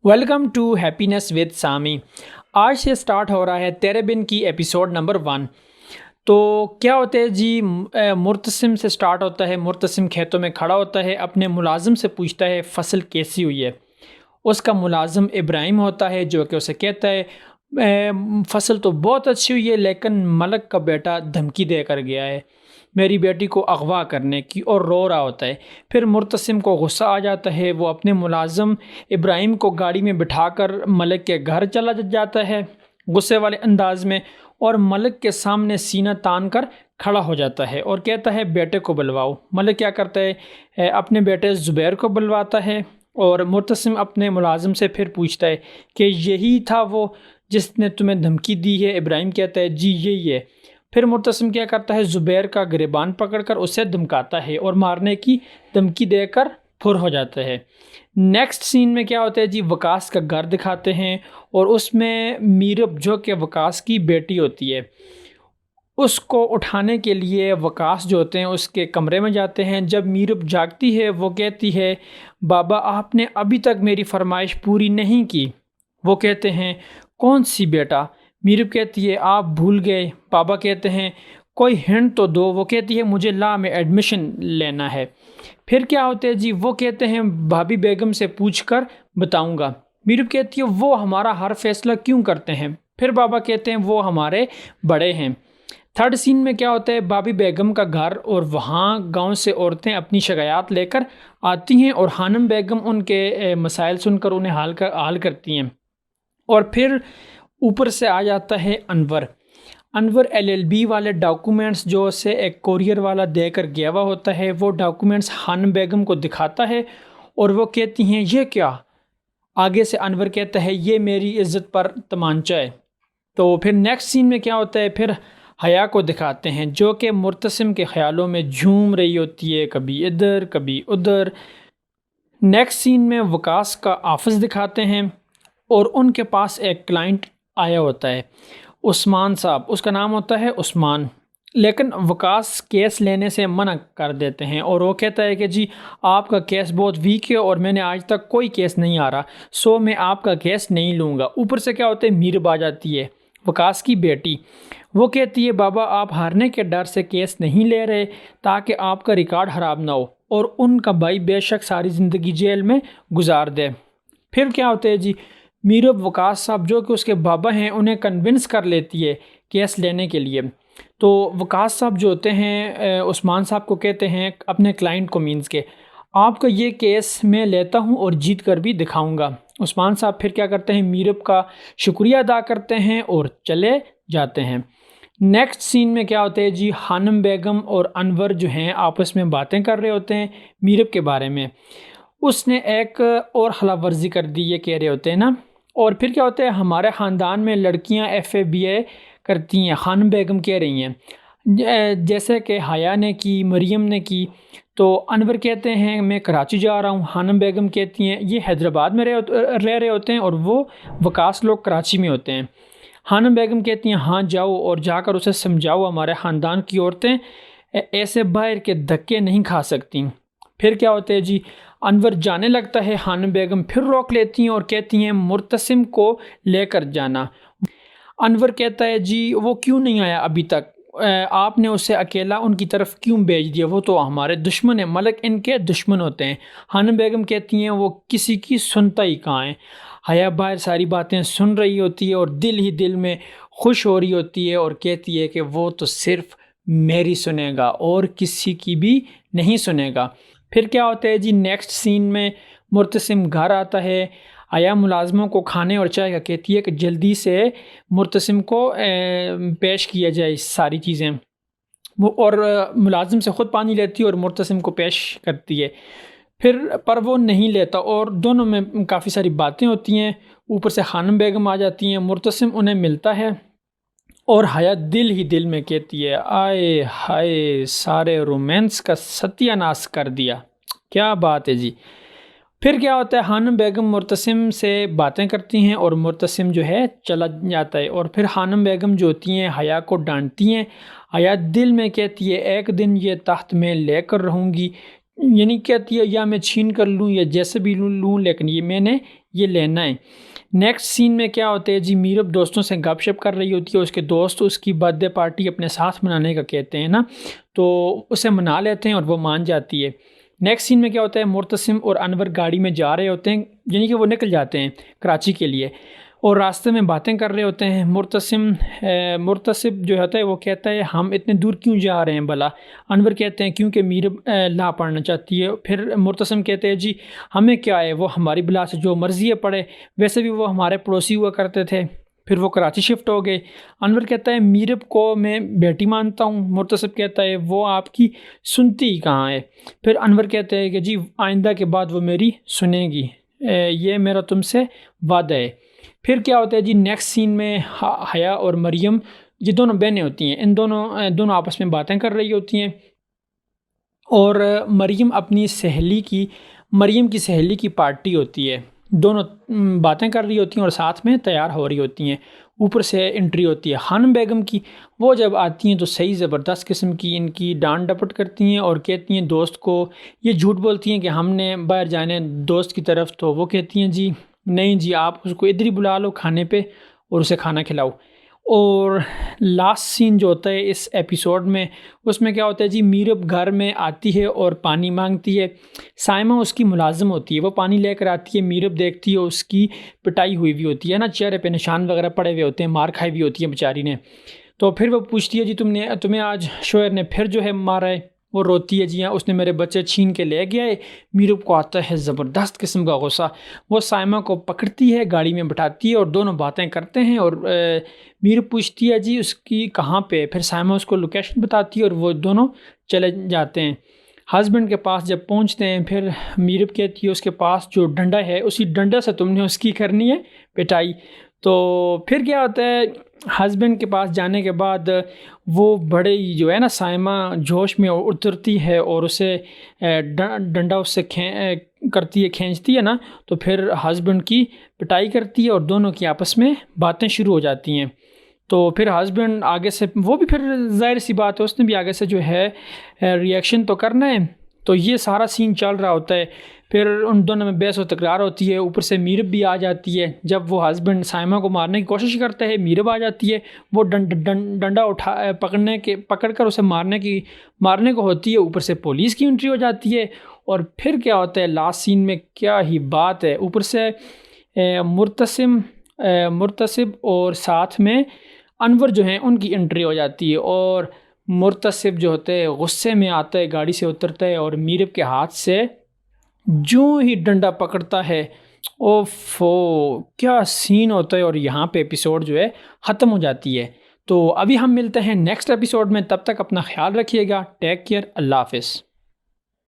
Welcome to happiness with سامی۔ آج سے start ہو رہا ہے تیرے بن کی ایپیسوڈ نمبر 1۔ تو کیا ہوتا ہے جی، مرتسم سے سٹارٹ ہوتا ہے۔ مرتسم کھیتوں میں کھڑا ہوتا ہے، اپنے ملازم سے پوچھتا ہے فصل کیسی ہوئی ہے۔ اس کا ملازم ابراہیم ہوتا ہے جو کہ اسے کہتا ہے فصل تو بہت اچھی ہوئی ہے، لیکن ملک کا بیٹا دھمکی دے کر گیا ہے میری بیٹی کو اغوا کرنے کی، اور رو رہا ہوتا ہے۔ پھر مرتسم کو غصہ آ جاتا ہے، وہ اپنے ملازم ابراہیم کو گاڑی میں بٹھا کر ملک کے گھر چلا جاتا ہے غصے والے انداز میں، اور ملک کے سامنے سینہ تان کر کھڑا ہو جاتا ہے اور کہتا ہے بیٹے کو بلواؤ۔ ملک کیا کرتا ہے، اپنے بیٹے زبیر کو بلواتا ہے، اور مرتسم اپنے ملازم سے پھر پوچھتا ہے کہ یہی تھا وہ جس نے تمہیں دھمکی دی ہے؟ ابراہیم کہتا ہے جی یہی ہے۔ پھر مرتسم کیا کرتا ہے، زبیر کا گریبان پکڑ کر اسے دھمکاتا ہے اور مارنے کی دھمکی دے کر پھر ہو جاتا ہے۔ نیکسٹ سین میں کیا ہوتا ہے جی، وقاص کا گھر دکھاتے ہیں، اور اس میں میرب جو کہ وقاص کی بیٹی ہوتی ہے، اس کو اٹھانے کے لیے وقاص جو ہوتے ہیں اس کے کمرے میں جاتے ہیں۔ جب میرب جاگتی ہے وہ کہتی ہے بابا آپ نے ابھی تک میری فرمائش پوری نہیں کی۔ وہ کہتے ہیں کون سی بیٹا؟ میرب کہتی ہے آپ بھول گئے۔ بابا کہتے ہیں کوئی ہنٹ تو دو۔ وہ کہتی ہے مجھے لا میں ایڈمیشن لینا ہے۔ پھر کیا ہوتے ہیں جی، وہ کہتے ہیں بھابی بیگم سے پوچھ کر بتاؤں گا۔ میرب کہتی ہے وہ ہمارا ہر فیصلہ کیوں کرتے ہیں؟ پھر بابا کہتے ہیں وہ ہمارے بڑے ہیں۔ تھرڈ سین میں کیا ہوتا ہے، بھابی بیگم کا گھر، اور وہاں گاؤں سے عورتیں اپنی شکایات لے کر آتی ہیں، اور خانم بیگم ان کے مسائل سن کر انہیں حل کرتی ہیں۔ اور پھر اوپر سے آ جاتا ہے انور LLB والے ڈاکومنٹس جو اسے ایک کوریئر والا دے کر گیا ہوا ہوتا ہے، وہ ڈاکومنٹس خانم بیگم کو دکھاتا ہے، اور وہ کہتی ہیں یہ کیا؟ آگے سے انور کہتا ہے یہ میری عزت پر تمانچہ ہے۔ تو پھر نیکسٹ سین میں کیا ہوتا ہے، پھر حیا کو دکھاتے ہیں جو کہ مرتسم کے خیالوں میں جھوم رہی ہوتی ہے، کبھی ادھر کبھی ادھر۔ نیکسٹ سین میں وقاص کا آفس دکھاتے ہیں، اور ان کے پاس ایک کلائنٹ آیا ہوتا ہے عثمان صاحب، اس کا نام ہوتا ہے عثمان، لیکن وقاص کیس لینے سے منع کر دیتے ہیں، اور وہ کہتا ہے کہ جی آپ کا کیس بہت ویک ہے اور میں نے آج تک کوئی کیس نہیں آ رہا، سو میں آپ کا کیس نہیں لوں گا۔ اوپر سے کیا ہوتا ہے، میرب آ جاتی ہے وقاص کی بیٹی۔ وہ کہتی ہے بابا آپ ہارنے کے ڈر سے کیس نہیں لے رہے تاکہ آپ کا ریکارڈ خراب نہ ہو، اور ان کا بھائی بے شک ساری زندگی جیل میں گزار دے۔ پھر کیا ہوتا ہے جی، میرب وقاص صاحب جو کہ اس کے بابا ہیں انہیں کنونس کر لیتی ہے کیس لینے کے لیے۔ تو وقاص صاحب جو ہوتے ہیں عثمان صاحب کو کہتے ہیں اپنے کلائنٹ کو مینز کے آپ کا یہ کیس میں لیتا ہوں اور جیت کر بھی دکھاؤں گا۔ عثمان صاحب پھر کیا کرتے ہیں، میرب کا شکریہ ادا کرتے ہیں اور چلے جاتے ہیں۔ نیکسٹ سین میں کیا ہوتا ہے جی، خانم بیگم اور انور جو ہیں آپس میں باتیں کر رہے ہوتے ہیں میرب کے بارے میں۔ اس نے ایک اور خلاف ورزی کر دی یہ کہہ رہے ہوتے ہیں نا۔ اور پھر کیا ہوتا ہے، ہمارے خاندان میں لڑکیاں FA BA کرتی ہیں، خانم بیگم کہہ رہی ہیں، جیسے کہ حیا نے کی، مریم نے کی۔ تو انور کہتے ہیں میں کراچی جا رہا ہوں، خانم بیگم کہتی ہیں یہ حیدرآباد میں رہ رہے ہوتے ہیں اور وہ وقاص لوگ کراچی میں ہوتے ہیں۔ خانم بیگم کہتی ہیں ہاں جاؤ اور جا کر اسے سمجھاؤ ہمارے خاندان کی عورتیں ایسے باہر کے دھکے نہیں کھا سکتی۔ پھر کیا ہوتا ہے جی، انور جانے لگتا ہے، خانم بیگم پھر روک لیتی ہیں اور کہتی ہیں مرتسم کو لے کر جانا۔ انور کہتا ہے جی وہ کیوں نہیں آیا ابھی تک، آپ نے اسے اکیلا ان کی طرف کیوں بھیج دیا، وہ تو ہمارے دشمن ہیں، ملک ان کے دشمن ہوتے ہیں۔ خانم بیگم کہتی ہیں وہ کسی کی سنتا ہی کہاں ہے۔ حیا باہر ساری باتیں سن رہی ہوتی ہے اور دل ہی دل میں خوش ہو رہی ہوتی ہے، اور کہتی ہے کہ وہ تو صرف میری سنے گا اور کسی کی بھی نہیں سنے گا۔ پھر کیا ہوتا ہے جی، نیکسٹ سین میں مرتسم گھر آتا ہے، حیا ملازموں کو کھانے اور چائے کا کہتی ہے کہ جلدی سے مرتسم کو پیش کیا جائے ساری چیزیں، اور ملازم سے خود پانی لیتی ہے اور مرتسم کو پیش کرتی ہے، پر وہ نہیں لیتا، اور دونوں میں کافی ساری باتیں ہوتی ہیں۔ اوپر سے خانم بیگم آ جاتی ہیں، مرتسم انہیں ملتا ہے، اور حیا دل ہی دل میں کہتی ہے آئے ہائے سارے رومانس کا ستیہ ناش کر دیا، کیا بات ہے جی۔ پھر کیا ہوتا ہے، خانم بیگم مرتسم سے باتیں کرتی ہیں اور مرتسم جو ہے چلا جاتا ہے، اور پھر خانم بیگم جو ہوتی ہیں حیا کو ڈانٹتی ہیں۔ حیا دل میں کہتی ہے ایک دن یہ تخت میں لے کر رہوں گی، یعنی کہتی ہے یا میں چھین کر لوں یا جیسے بھی لوں، لیکن یہ میں نے یہ لینا ہے۔ نیکسٹ سین میں کیا ہوتا ہے جی، میرب دوستوں سے گپ شپ کر رہی ہوتی ہے، اس کے دوست اس کی برتھ ڈے پارٹی اپنے ساتھ منانے کا کہتے ہیں نا، تو اسے منا لیتے ہیں اور وہ مان جاتی ہے۔ نیکسٹ سین میں کیا ہوتا ہے، مرتسم اور انور گاڑی میں جا رہے ہوتے ہیں، یعنی کہ وہ نکل جاتے ہیں کراچی کے لیے، اور راستے میں باتیں کر رہے ہوتے ہیں۔ مرتسم جو ہوتا ہے وہ کہتا ہے ہم اتنے دور کیوں جا رہے ہیں بھلا؟ انور کہتے ہیں کیونکہ میرب لا پڑھنا چاہتی ہے۔ پھر مرتسم کہتے ہیں جی ہمیں کیا ہے، وہ ہماری بلا سے جو مرضی ہے پڑھے، ویسے بھی وہ ہمارے پڑوسی ہوا کرتے تھے۔ پھر وہ کراچی شفٹ ہو گئے۔ انور کہتا ہے میرب کو میں بیٹی مانتا ہوں۔ مرتسم کہتا ہے وہ آپ کی سنتی ہی کہاں ہے؟ پھر انور کہتے ہیں کہ جی آئندہ کے بعد وہ میری سنے گی، یہ میرا تم سے وعدہ ہے۔ پھر کیا ہوتا ہے جی، نیکسٹ سین میں حیا اور مریم، یہ دونوں بہنیں ہوتی ہیں، ان دونوں آپس میں باتیں کر رہی ہوتی ہیں، اور مریم کی سہیلی کی پارٹی ہوتی ہے، دونوں باتیں کر رہی ہوتی ہیں اور ساتھ میں تیار ہو رہی ہوتی ہیں۔ اوپر سے انٹری ہوتی ہے خانم بیگم کی، وہ جب آتی ہیں تو صحیح زبردست قسم کی ان کی ڈانٹ ڈپٹ کرتی ہیں اور کہتی ہیں دوست کو، یہ جھوٹ بولتی ہیں کہ ہم نے باہر جانے دوست کی طرف، تو وہ کہتی ہیں جی نہیں جی، آپ اس کو ادھر ہی بلا لو کھانے پہ اور اسے کھانا کھلاؤ۔ اور لاسٹ سین جو ہوتا ہے اس ایپیسوڈ میں، اس میں کیا ہوتا ہے جی، میرب گھر میں آتی ہے اور پانی مانگتی ہے۔ سائمہ اس کی ملازم ہوتی ہے، وہ پانی لے کر آتی ہے، میرب دیکھتی ہے اس کی پٹائی ہوئی ہوتی ہے نا، چہرے پہ نشان وغیرہ پڑے ہوئے ہوتے ہیں، مار کھائی ہوئی ہوتی ہے بیچاری نے۔ تو پھر وہ پوچھتی ہے جی تمہیں آج شوہر نے پھر جو ہے مارا ہے؟ وہ روتی ہے جی ہاں، اس نے میرے بچے چھین کے لے گیا ہے۔ میرب کو آتا ہے زبردست قسم کا غصہ، وہ سائمہ کو پکڑتی ہے، گاڑی میں بٹھاتی ہے اور دونوں باتیں کرتے ہیں، اور میرب پوچھتی ہے جی اس کی کہاں پہ، پھر سائمہ اس کو لوکیشن بتاتی ہے اور وہ دونوں چلے جاتے ہیں۔ ہسبینڈ کے پاس جب پہنچتے ہیں، پھر میرب کہتی ہے اس کے پاس جو ڈنڈا ہے اسی ڈنڈے سے تم نے اس کی کرنی ہے پٹائی۔ تو پھر کیا ہوتا ہے، ہسبینڈ کے پاس جانے کے بعد وہ بڑے ہی جو ہے نا، سائمہ جوش میں اترتی ہے اور اسے ڈنڈا اس سے کھینچتی ہے نا، تو پھر ہسبینڈ کی پٹائی کرتی ہے اور دونوں کی آپس میں باتیں شروع ہو جاتی ہیں۔ تو پھر ہسبینڈ آگے سے، وہ بھی پھر ظاہر سی بات ہے اس نے بھی آگے سے جو ہے ریئیکشن تو کرنا ہے، تو یہ سارا سین چل رہا ہوتا ہے۔ پھر ان دونوں میں بحث و تکرار ہوتی ہے، اوپر سے میرب بھی آ جاتی ہے۔ جب وہ ہسبینڈ سائمہ کو مارنے کی کوشش کرتا ہے، میرب آ جاتی ہے، وہ ڈنڈا پکڑ کر اسے مارنے کو ہوتی ہے، اوپر سے پولیس کی انٹری ہو جاتی ہے۔ اور پھر کیا ہوتا ہے لاسٹ سین میں، کیا ہی بات ہے، اوپر سے مرتسم اور ساتھ میں انور جو ہیں ان کی انٹری ہو جاتی ہے، اور مرتسم جو ہوتے ہیں غصے میں آتا ہے، گاڑی سے اترتا ہے اور میرب کے ہاتھ سے جو ہی ڈنڈا پکڑتا ہے، اوفو کیا سین ہوتا ہے، اور یہاں پہ ایپیسوڈ جو ہے ختم ہو جاتی ہے۔ تو ابھی ہم ملتے ہیں نیکسٹ ایپیسوڈ میں، تب تک اپنا خیال رکھیے گا، ٹیک کیئر، اللہ حافظ۔